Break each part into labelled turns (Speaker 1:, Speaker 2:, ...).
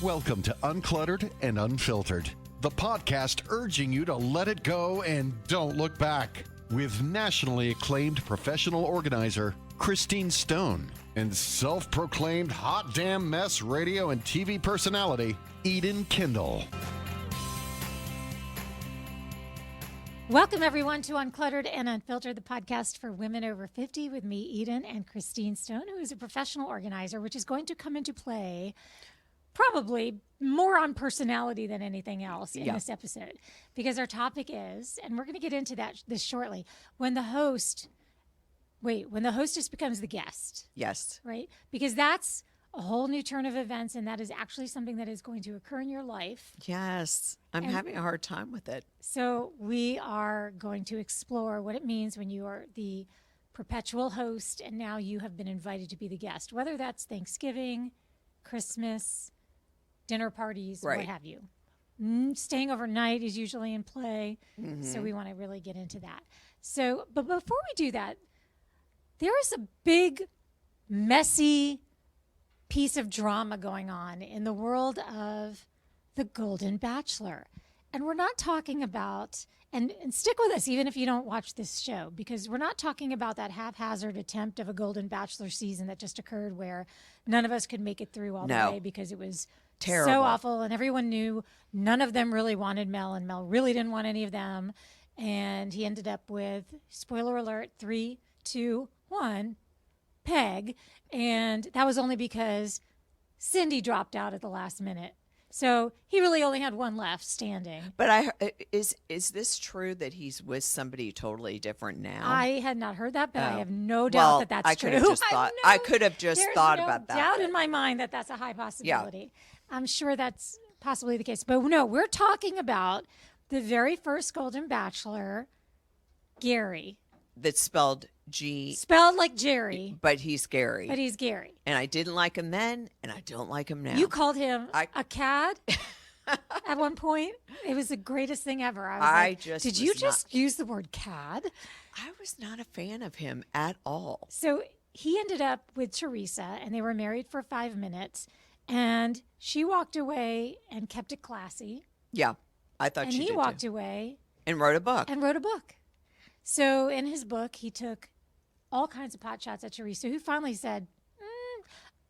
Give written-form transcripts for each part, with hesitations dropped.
Speaker 1: Welcome to Uncluttered and Unfiltered, the podcast urging you to let it go and don't look back. With nationally acclaimed professional organizer Christine Stone and self-proclaimed hot damn mess radio and TV personality Eden Kendall.
Speaker 2: Welcome, everyone, to Uncluttered and Unfiltered, the podcast for women over 50 with me, Eden, and Christine Stone, who is a professional organizer, which is going to come into play probably more on personality than anything else in this episode, because our topic is, and we're going to get into this shortly, when the hostess becomes the guest.
Speaker 3: Yes.
Speaker 2: Right? Because that's a whole new turn of events, and that is actually something that is going to occur in your life.
Speaker 3: Yes. I'm having a hard time with it.
Speaker 2: So we are going to explore what it means when you are the perpetual host and now you have been invited to be the guest, whether that's Thanksgiving, Christmas, dinner parties,
Speaker 3: right,
Speaker 2: what have you. Staying overnight is usually in play, so we want to really get into that. So, but before we do that, there is a big, messy piece of drama going on in the world of The Golden Bachelor. And we're not talking about, and stick with us even if you don't watch this show, because we're not talking about that haphazard attempt of a Golden Bachelor season that just occurred where none of us could make it through all the way because it was terrible, so awful, and everyone knew none of them really wanted Mel, and Mel really didn't want any of them. And he ended up with, spoiler alert, 3, 2, 1, Peg. And that was only because Cindy dropped out at the last minute. So he really only had one left standing.
Speaker 3: But is this true that he's with somebody totally different now?
Speaker 2: I had not heard that, but I have no doubt that that's true.
Speaker 3: I could have just thought about that.
Speaker 2: There's no doubt in my mind that that's a high possibility. Yeah. I'm sure that's possibly the case. But no, we're talking about the very first Golden Bachelor, Gary.
Speaker 3: That's spelled
Speaker 2: like Jerry.
Speaker 3: But he's Gary.
Speaker 2: And
Speaker 3: I didn't like him then, and I don't like him now.
Speaker 2: You called him a cad at one point. It was the greatest thing ever. Did you just use the word cad?
Speaker 3: I was not a fan of him at all.
Speaker 2: So he ended up with Teresa, and they were married for 5 minutes, and she walked away and kept it classy.
Speaker 3: Yeah, I thought she did.
Speaker 2: And he walked away.
Speaker 3: And wrote a book.
Speaker 2: So in his book, he took all kinds of pot shots at Teresa, who finally said,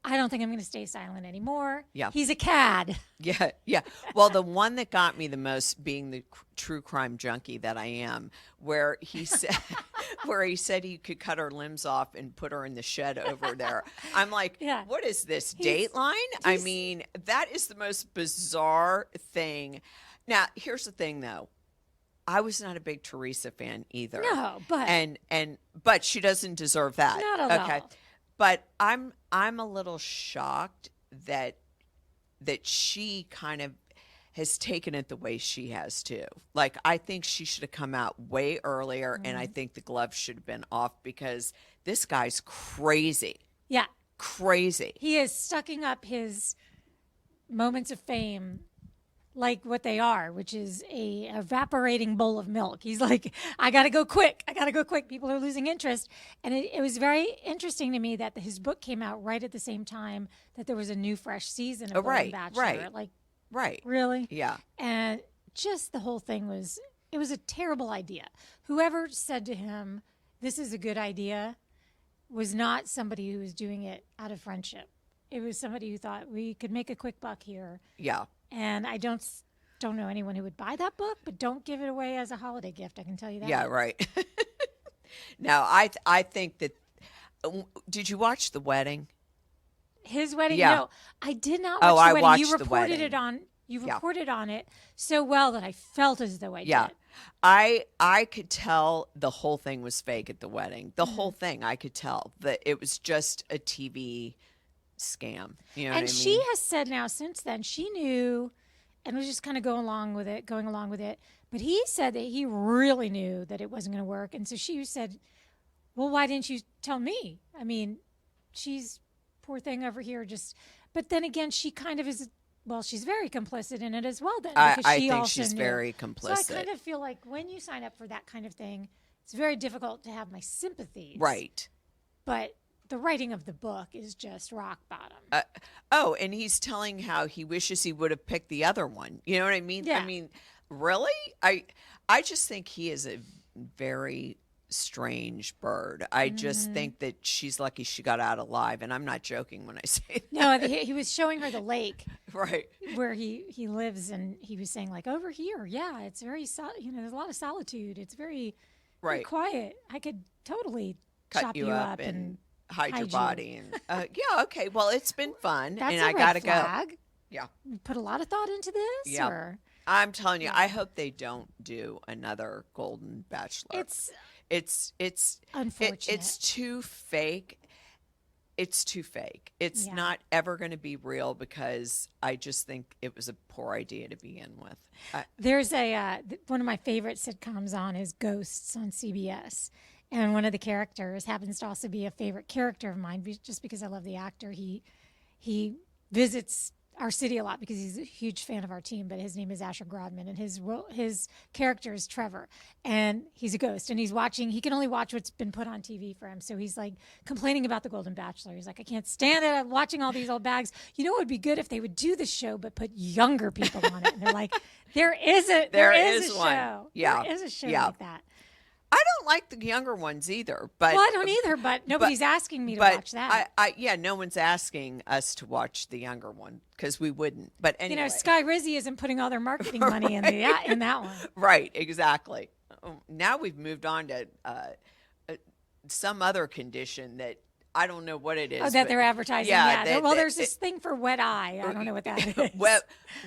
Speaker 2: I don't think I'm going to stay silent anymore.
Speaker 3: Yeah.
Speaker 2: He's a cad.
Speaker 3: Yeah. Well, the one that got me the most, being the true crime junkie that I am, where he said he could cut her limbs off and put her in the shed over there. I'm like, what is this, Dateline? I mean, that is the most bizarre thing. Now, here's the thing, though. I was not a big Teresa fan either.
Speaker 2: No, but
Speaker 3: but she doesn't deserve that.
Speaker 2: Not at all.
Speaker 3: But I'm a little shocked that she kind of has taken it the way she has too. Like, I think she should have come out way earlier, and I think the gloves should have been off, because this guy's crazy.
Speaker 2: Yeah.
Speaker 3: Crazy.
Speaker 2: He is sucking up his moments of fame like what they are, which is a evaporating bowl of milk. He's like, I got to go quick. People are losing interest. And it was very interesting to me that his book came out right at the same time that there was a new, fresh season of Golden Bachelor.
Speaker 3: Right.
Speaker 2: Really?
Speaker 3: Yeah.
Speaker 2: And just the whole thing was a terrible idea. Whoever said to him, this is a good idea, was not somebody who was doing it out of friendship. It was somebody who thought we could make a quick buck here.
Speaker 3: Yeah.
Speaker 2: And I don't know anyone who would buy that book, but don't give it away as a holiday gift. I can tell you that.
Speaker 3: Yeah, right. Now, I think that. Did you watch The Wedding?
Speaker 2: His wedding?
Speaker 3: Yeah.
Speaker 2: No, I did not watch
Speaker 3: The
Speaker 2: wedding.
Speaker 3: Watched
Speaker 2: you reported
Speaker 3: The
Speaker 2: it on. You reported on it so well that I felt as though I did.
Speaker 3: I could tell the whole thing was fake at the wedding. The whole thing, I could tell that it was just a TV scam. You know what I mean?
Speaker 2: And she has said now since then she knew, and was just kind of going along with it. But he said that he really knew that it wasn't going to work, and so she said, "Well, why didn't you tell me? I mean, she's poor thing over here." But then again, she kind of is. Well, she's very complicit in it as well. Then
Speaker 3: I think she's very complicit.
Speaker 2: So I kind of feel like when you sign up for that kind of thing, it's very difficult to have my sympathies.
Speaker 3: Right.
Speaker 2: But the writing of the book is just rock bottom.
Speaker 3: Oh, and he's telling how he wishes he would have picked the other one. You know what I mean?
Speaker 2: Yeah.
Speaker 3: I mean, really? I just think he is a very strange bird. I just think that she's lucky she got out alive, and I'm not joking when I say that.
Speaker 2: No, he was showing her the lake
Speaker 3: Right.
Speaker 2: where he lives, and he was saying like over here, yeah, it's very there's a lot of solitude. It's very
Speaker 3: Right.
Speaker 2: quiet. I could totally
Speaker 3: Cut
Speaker 2: chop
Speaker 3: you up and hide your
Speaker 2: you.
Speaker 3: body. And yeah, okay. Well, it's been fun,
Speaker 2: That's
Speaker 3: and
Speaker 2: a
Speaker 3: I
Speaker 2: red
Speaker 3: gotta
Speaker 2: flag.
Speaker 3: go. Yeah.
Speaker 2: You put a lot of thought into this.
Speaker 3: Yeah.
Speaker 2: Or
Speaker 3: I'm telling you, I hope they don't do another Golden Bachelor. It's
Speaker 2: unfortunate.
Speaker 3: it's too fake. It's too fake. It's
Speaker 2: Yeah.
Speaker 3: not ever going to be real because I just think it was a poor idea to begin with.
Speaker 2: There's one of my favorite sitcoms on is Ghosts on CBS. And one of the characters happens to also be a favorite character of mine just because I love the actor. He visits our city a lot because he's a huge fan of our team, but his name is Asher Grodman, and his character is Trevor, and he's a ghost, and he can only watch what's been put on TV for him. So he's like complaining about the Golden Bachelor. He's like, I can't stand it. I'm watching all these old bags. You know what would be good if they would do the show but put younger people on it. And they're like, there is a
Speaker 3: one.
Speaker 2: show.
Speaker 3: Yeah.
Speaker 2: There is a show
Speaker 3: Yeah.
Speaker 2: like that.
Speaker 3: I don't like the younger ones either. But
Speaker 2: Well, I don't either, but nobody's asking me to
Speaker 3: but
Speaker 2: watch that.
Speaker 3: yeah, no one's asking us to watch the younger one because we wouldn't. But anyway,
Speaker 2: Sky Rizzy isn't putting all their marketing money in that one.
Speaker 3: right? Exactly. Now we've moved on to some other condition that I don't know what it is.
Speaker 2: Oh, that they're advertising.
Speaker 3: Yeah.
Speaker 2: There's this thing for wet eye. I don't know what that is.
Speaker 3: What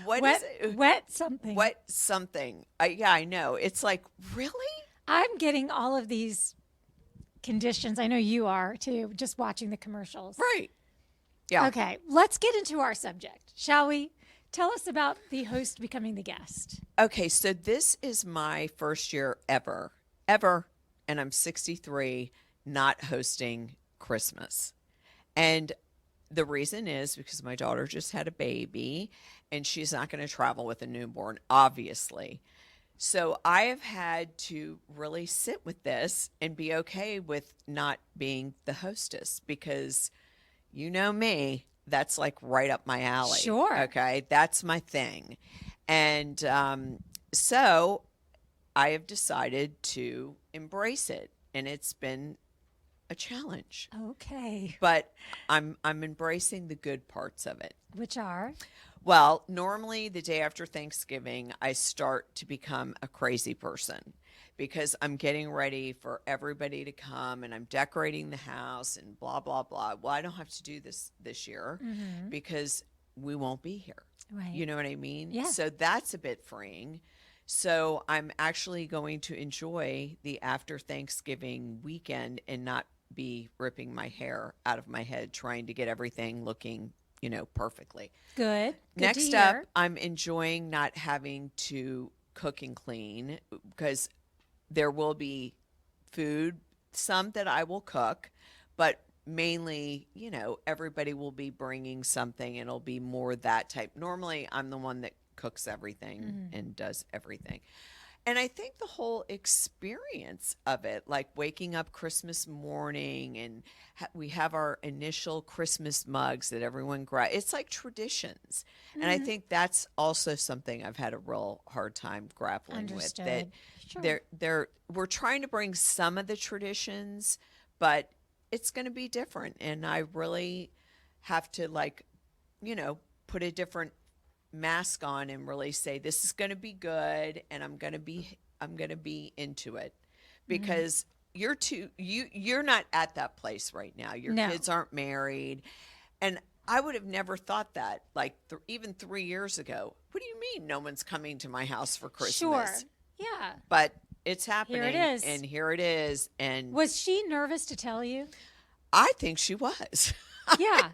Speaker 2: wet,
Speaker 3: is it?
Speaker 2: wet something.
Speaker 3: Wet something. Yeah, I know. It's like, really?
Speaker 2: I'm getting all of these conditions. I know you are too, just watching the commercials.
Speaker 3: Right. Yeah.
Speaker 2: Okay, let's get into our subject, shall we? Tell us about the host becoming the guest.
Speaker 3: Okay, so this is my first year ever, and I'm 63, not hosting Christmas. And the reason is because my daughter just had a baby, and she's not going to travel with a newborn, obviously. So I have had to really sit with this and be okay with not being the hostess because you know me, that's like right up my alley.
Speaker 2: Sure.
Speaker 3: Okay, that's my thing. And so I have decided to embrace it, and it's been a challenge.
Speaker 2: Okay.
Speaker 3: But I'm embracing the good parts of it.
Speaker 2: Which are?
Speaker 3: Well, normally the day after Thanksgiving, I start to become a crazy person because I'm getting ready for everybody to come and I'm decorating the house and blah, blah, blah. Well, I don't have to do this year because we won't be here.
Speaker 2: Right.
Speaker 3: You know what I mean?
Speaker 2: Yeah.
Speaker 3: So that's a bit freeing. So I'm actually going to enjoy the after Thanksgiving weekend and not be ripping my hair out of my head trying to get everything looking perfectly.
Speaker 2: Good.
Speaker 3: Next up, I'm enjoying not having to cook and clean because there will be food, some that I will cook, but mainly, everybody will be bringing something and it'll be more that type. Normally, I'm the one that cooks everything and does everything. And I think the whole experience of it, like waking up Christmas morning and we have our initial Christmas mugs that everyone grabs. It's like traditions. And I think that's also something I've had a real hard time grappling
Speaker 2: Understood.
Speaker 3: with. That
Speaker 2: Sure.
Speaker 3: we're trying to bring some of the traditions, but it's going to be different. And I really have to put a different mask on and really say this is going to be good and I'm going to be into it because you're not at that place right now. Your kids aren't married, and I would have never thought that even 3 years ago. What do you mean no one's coming to my house for Christmas?
Speaker 2: Sure. Yeah.
Speaker 3: But it's happening.
Speaker 2: Here it is.
Speaker 3: And here it is. And
Speaker 2: Was she nervous to tell you?
Speaker 3: I think she was.
Speaker 2: Yeah.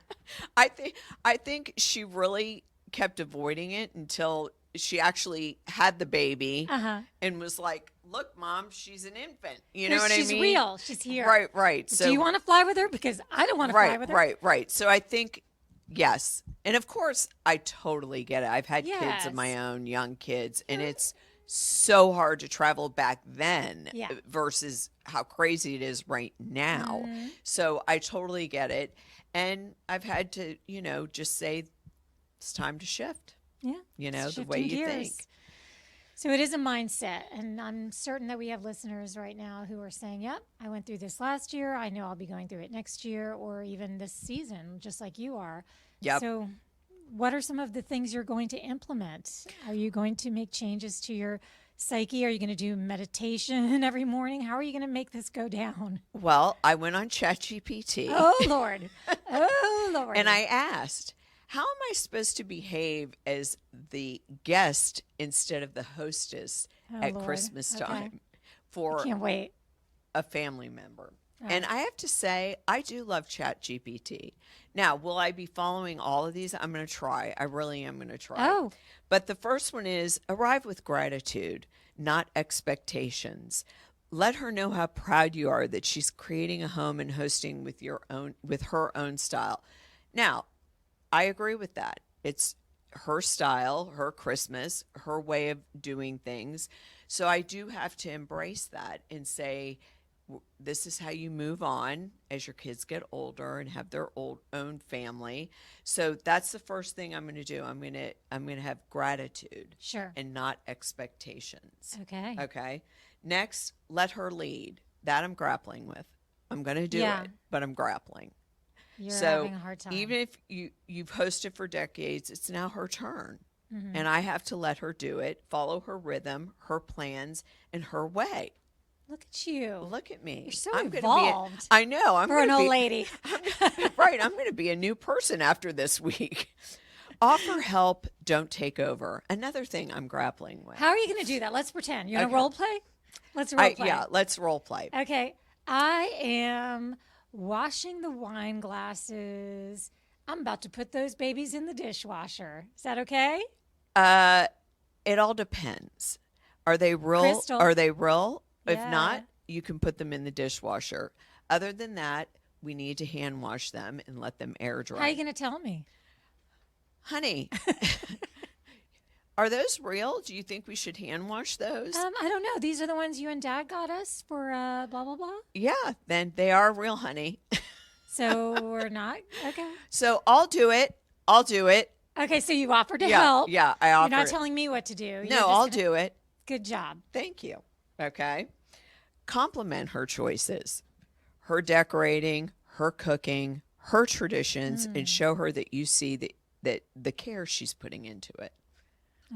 Speaker 3: I think she really kept avoiding it until she actually had the baby and was like, look, Mom, she's an infant. You know what I mean?
Speaker 2: She's real. She's here.
Speaker 3: Right. So,
Speaker 2: do you want to fly with her? Because I don't want to fly with her.
Speaker 3: Right. So I think, yes. And of course, I totally get it. I've had kids of my own, young kids, and it's so hard to travel back then versus how crazy it is right now. So I totally get it. And I've had to, just say it's time to shift,
Speaker 2: Yeah.
Speaker 3: the way you think.
Speaker 2: So it is a mindset. And I'm certain that we have listeners right now who are saying, yep, I went through this last year. I know I'll be going through it next year or even this season, just like you are.
Speaker 3: Yep.
Speaker 2: So what are some of the things you're going to implement? Are you going to make changes to your psyche? Are you going to do meditation every morning? How are you going to make this go down?
Speaker 3: Well, I went on ChatGPT.
Speaker 2: Oh, Lord. Oh, Lord.
Speaker 3: And I asked, how am I supposed to behave as the guest instead of the hostess at
Speaker 2: Lord.
Speaker 3: Christmas
Speaker 2: Okay.
Speaker 3: time for
Speaker 2: Can't wait.
Speaker 3: a family member?
Speaker 2: Right.
Speaker 3: And I have to say, I do love ChatGPT. Now, will I be following all of these? I'm going to try. I really am going to try.
Speaker 2: Oh.
Speaker 3: But the first one is arrive with gratitude, not expectations. Let her know how proud you are that she's creating a home and hosting with her own style. Now, I agree with that. It's her style, her Christmas, her way of doing things. So I do have to embrace that and say, this is how you move on as your kids get older and have their own family. So that's the first thing I'm going to do. I'm going to have gratitude,
Speaker 2: Sure.
Speaker 3: and not expectations.
Speaker 2: Okay.
Speaker 3: Okay. Next, let her lead. That I'm grappling with. I'm going to do
Speaker 2: Yeah.
Speaker 3: it, but I'm grappling.
Speaker 2: You're
Speaker 3: So
Speaker 2: having a hard time.
Speaker 3: even if you've hosted for decades, it's now her turn.
Speaker 2: Mm-hmm.
Speaker 3: And I have to let her do it, follow her rhythm, her plans, and her way.
Speaker 2: Look at you.
Speaker 3: Look at me.
Speaker 2: You're so
Speaker 3: I'm gonna
Speaker 2: evolved
Speaker 3: I know. I'm
Speaker 2: for an
Speaker 3: gonna
Speaker 2: old
Speaker 3: be,
Speaker 2: lady.
Speaker 3: right. I'm going to be a new person after this week. Offer help, don't take over. Another thing I'm grappling with.
Speaker 2: How are you going to do that? Let's pretend. You're going to
Speaker 3: Okay.
Speaker 2: role play? Let's role play.
Speaker 3: Yeah, let's role play.
Speaker 2: Okay. I am washing the wine glasses. I'm about to put those babies in the dishwasher. Is that okay?
Speaker 3: It all depends. Are they real?
Speaker 2: Crystal.
Speaker 3: Are they real? If
Speaker 2: Yeah.
Speaker 3: not, you can put them in the dishwasher. Other than that, we need to hand wash them and let them air dry.
Speaker 2: How are you going to tell me?
Speaker 3: Honey, are those real? Do you think we should hand wash those?
Speaker 2: I don't know. These are the ones you and Dad got us for blah, blah, blah.
Speaker 3: Yeah, then they are real, honey.
Speaker 2: So we're not? Okay.
Speaker 3: So I'll do it. I'll do it.
Speaker 2: Okay, so you offered to
Speaker 3: Yeah,
Speaker 2: help.
Speaker 3: yeah, I
Speaker 2: You're
Speaker 3: offer
Speaker 2: not
Speaker 3: it.
Speaker 2: telling me what to do. You're
Speaker 3: No,
Speaker 2: just
Speaker 3: I'll
Speaker 2: gonna-
Speaker 3: do it.
Speaker 2: Good job.
Speaker 3: Thank you. Okay. Compliment her choices, her decorating, her cooking, her traditions, and show her that you see that the care she's putting into it.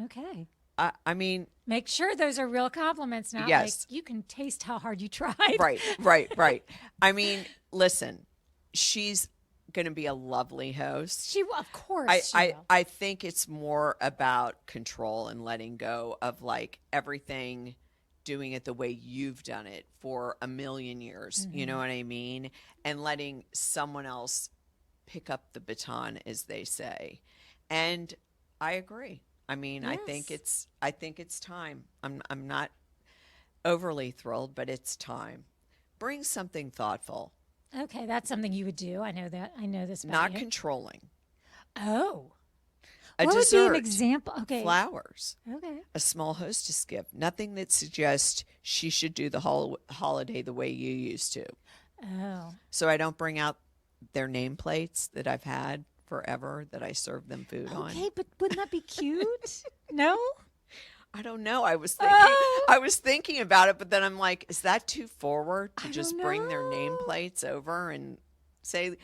Speaker 2: Okay.
Speaker 3: I mean,
Speaker 2: Make sure those are real compliments, not
Speaker 3: Yes.
Speaker 2: like you can taste how hard you tried.
Speaker 3: right. I mean, listen, she's going to be a lovely host.
Speaker 2: She will, of course. she will.
Speaker 3: I think it's more about control and letting go of like everything, doing it the way you've done it for a million years. You know what I mean? And letting someone else pick up the baton, as they say. And I agree. I mean, I think
Speaker 2: Yes.
Speaker 3: it's time. I'm not overly thrilled, but it's time. Bring something thoughtful,
Speaker 2: Okay, that's something you would do. I know that. I know this about
Speaker 3: not
Speaker 2: you.
Speaker 3: controlling.
Speaker 2: Oh.
Speaker 3: A
Speaker 2: What
Speaker 3: dessert,
Speaker 2: would be an example? Okay.
Speaker 3: flowers,
Speaker 2: Okay.
Speaker 3: a small hostess gift. Nothing that suggests she should do the holiday the way you used to.
Speaker 2: Oh.
Speaker 3: So I don't bring out their nameplates that I've had forever that I serve them food on.
Speaker 2: Okay, but wouldn't that be cute? No?
Speaker 3: I don't know. I was thinking
Speaker 2: Oh.
Speaker 3: I was thinking about it, but then I'm like, is that too forward to
Speaker 2: I
Speaker 3: just
Speaker 2: don't
Speaker 3: bring their
Speaker 2: know.
Speaker 3: nameplates over and say, "We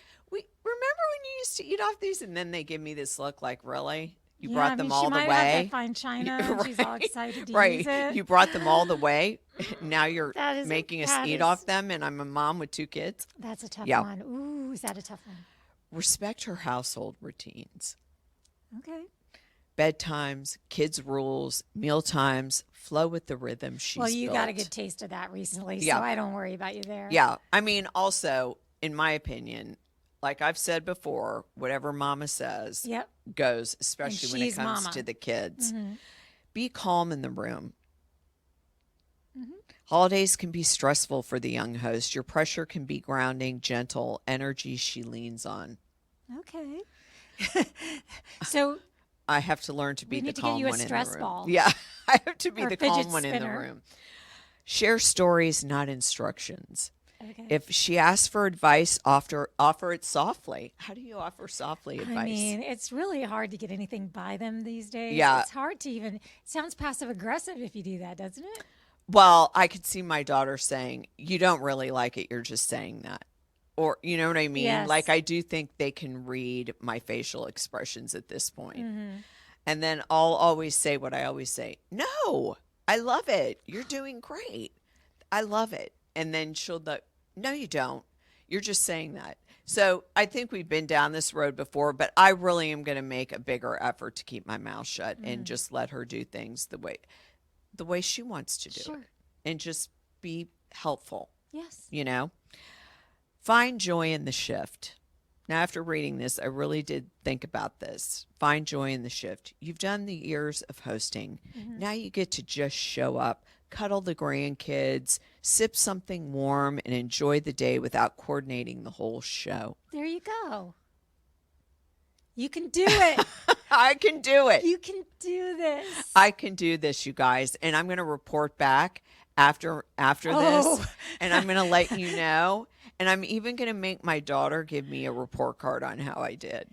Speaker 3: remember when you used to eat off these?" And then they give me this look like, "Really? You
Speaker 2: Yeah,
Speaker 3: brought
Speaker 2: I
Speaker 3: them
Speaker 2: mean,
Speaker 3: all
Speaker 2: she
Speaker 3: the
Speaker 2: might have
Speaker 3: way?"
Speaker 2: that fine china, and she's all excited to
Speaker 3: right.
Speaker 2: use it.
Speaker 3: You brought them all the way. Now you're
Speaker 2: That is-
Speaker 3: making us
Speaker 2: that
Speaker 3: eat
Speaker 2: is-
Speaker 3: off them, and I'm a mom with 2 kids.
Speaker 2: That's a tough
Speaker 3: Yeah.
Speaker 2: one. Ooh, is that a tough one?
Speaker 3: Respect her household routines.
Speaker 2: Okay.
Speaker 3: Bedtimes, kids' rules, meal times, flow with the rhythm she's
Speaker 2: Well, you got a
Speaker 3: built.
Speaker 2: good taste of that recently,
Speaker 3: Yeah.
Speaker 2: so I don't worry about you there.
Speaker 3: Yeah. I mean, also, in my opinion, like I've said before, whatever mama says
Speaker 2: Yep.
Speaker 3: goes, especially when it
Speaker 2: she's
Speaker 3: comes
Speaker 2: mama.
Speaker 3: to the kids.
Speaker 2: Mm-hmm.
Speaker 3: Be calm in the room. Holidays can be stressful for the young host. Your pressure can be grounding, gentle energy she leans on.
Speaker 2: Okay. So
Speaker 3: I have to learn to be
Speaker 2: We
Speaker 3: the
Speaker 2: need to get
Speaker 3: calm
Speaker 2: you a
Speaker 3: one in
Speaker 2: stress
Speaker 3: the room.
Speaker 2: ball.
Speaker 3: Yeah, I have to be
Speaker 2: Or
Speaker 3: the
Speaker 2: fidget
Speaker 3: calm one in the
Speaker 2: spinner.
Speaker 3: room. Share stories, not instructions.
Speaker 2: Okay.
Speaker 3: If she asks for advice, offer it softly. How do you offer softly advice?
Speaker 2: I mean, it's really hard to get anything by them these days.
Speaker 3: Yeah.
Speaker 2: It's hard to even, it sounds passive aggressive if you do that, doesn't it?
Speaker 3: Well, I could see my daughter saying, "You don't really like it. You're just saying that." Or, you know what I mean?
Speaker 2: Yes.
Speaker 3: Like, I do think they can read my facial expressions at this point. And then I'll always say what I always say. No, I love it. You're doing great. I love it. And then she'll go, no, you don't. You're just saying that. So I think we've been down this road before, but I really am going to make a bigger effort to keep my mouth shut and just let her do things the way she wants to do it. And just be helpful.
Speaker 2: Yes.
Speaker 3: You know? Find joy in the shift. Now, after reading this, I really did think about this. Find joy in the shift. You've done the years of hosting. Now you get to just show up, cuddle the grandkids, sip something warm, and enjoy the day without coordinating the whole show.
Speaker 2: There you go. You can do it.
Speaker 3: I can do it.
Speaker 2: You can do this.
Speaker 3: I can do this, you guys. And I'm going to report back after
Speaker 2: Oh.
Speaker 3: this, and I'm going to let you know. And I'm even going to make my daughter give me a report card on how I did.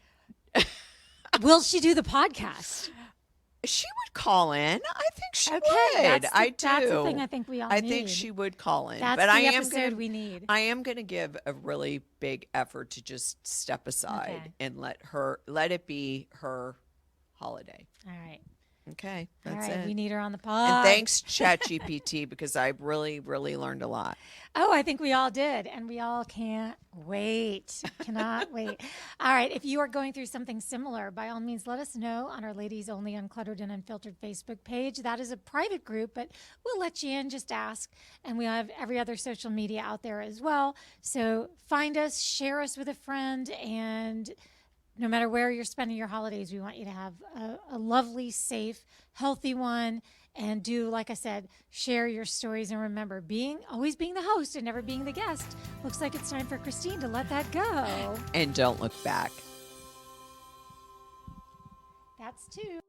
Speaker 2: Will she do the podcast?
Speaker 3: She would call in. I think she would.
Speaker 2: That's
Speaker 3: I do.
Speaker 2: That's the thing I think we all need.
Speaker 3: I think she would call in.
Speaker 2: That's
Speaker 3: but
Speaker 2: the
Speaker 3: I am
Speaker 2: episode
Speaker 3: gonna,
Speaker 2: we need.
Speaker 3: I am going to give a really big effort to just step aside
Speaker 2: Okay.
Speaker 3: and let it be her holiday.
Speaker 2: All right.
Speaker 3: Okay,
Speaker 2: All
Speaker 3: that's
Speaker 2: right.
Speaker 3: it.
Speaker 2: We need her on the pod.
Speaker 3: And thanks, ChatGPT, because I really, really learned a lot.
Speaker 2: Oh, I think we all did. And we all can't wait. Cannot wait. All right. If you are going through something similar, by all means, let us know on our Ladies Only Uncluttered and Unfiltered Facebook page. That is a private group, but we'll let you in. Just ask. And we have every other social media out there as well. So find us, share us with a friend, and no matter where you're spending your holidays, we want you to have a lovely, safe, healthy one. And do, like I said, share your stories. And remember, always being the host and never being the guest. Looks like it's time for Christine to let that go.
Speaker 3: And don't look back.
Speaker 2: That's two.